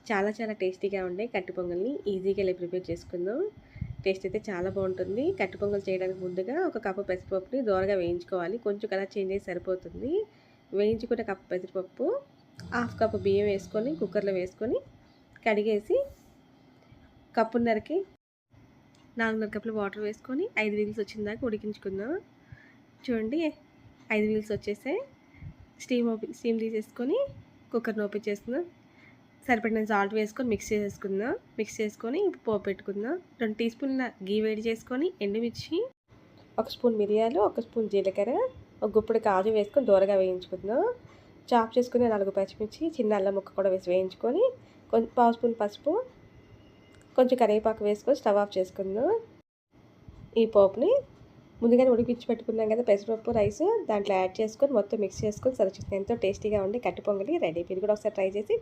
చాలా చాలా టేస్టీగా ఉండే కట్టు పొంగల్ని ఈజీగా ఇలా ప్రిపేర్ చేసుకుందాం. టేస్ట్ అయితే చాలా బాగుంటుంది. కట్టు పొంగల్ చేయడానికి ముందుగా ఒక కప్పు పెసరపప్పుని దోరగా వేయించుకోవాలి. కొంచెం కలర్ చేంజ్ అయ్యి సరిపోతుంది. వేయించుకున్న కప్పు పెసరపప్పు, హాఫ్ కప్పు బియ్యం వేసుకొని కుక్కర్లో వేసుకొని కడిగేసి కప్పున్నరకి 4.5 కప్పులు వాటర్ వేసుకొని 5 విజిల్స్ వచ్చిందాక ఉడికించుకుందాం. చూడండి 5 విజిల్స్ వచ్చేసాయి. స్టీమ్ తీసేసుకొని కుక్కర్ని ఓపెన్ చేసుకుందాం. సరిపడిన సాల్ట్ వేసుకొని మిక్స్ చేసుకొని పోపు పెట్టుకుందాం. 2 టీ స్పూన్ల గీ వేడి చేసుకొని ఎండుమిర్చి, 1 స్పూన్ మిరియాలు, 1 స్పూన్ జీలకర్ర, ఒక గుప్పుడు కాజు వేసుకొని దూరగా వేయించుకుందాం. చాప్ చేసుకుని 4 పచ్చిమిర్చి, చిన్న అల్లం ముక్క కూడా వేసి వేయించుకొని కొంచెం పావు స్పూన్ పసుపు, కొంచెం కరివేపాకు వేసుకొని స్టవ్ ఆఫ్ చేసుకుందాం. ఈ పోపుని ముందుగానే ఉడిపించి పెట్టుకున్నాం కదా పెసరపప్పు రైస్, దాంట్లో యాడ్ చేసుకొని మొత్తం మిక్స్ చేసుకొని సర్వ్ చేసుకుందాం. ఎంతో టేస్టీగా ఉండి కట్టు పొంగలి రెడీ. మీరు కూడా ఒకసారి ట్రై చేసి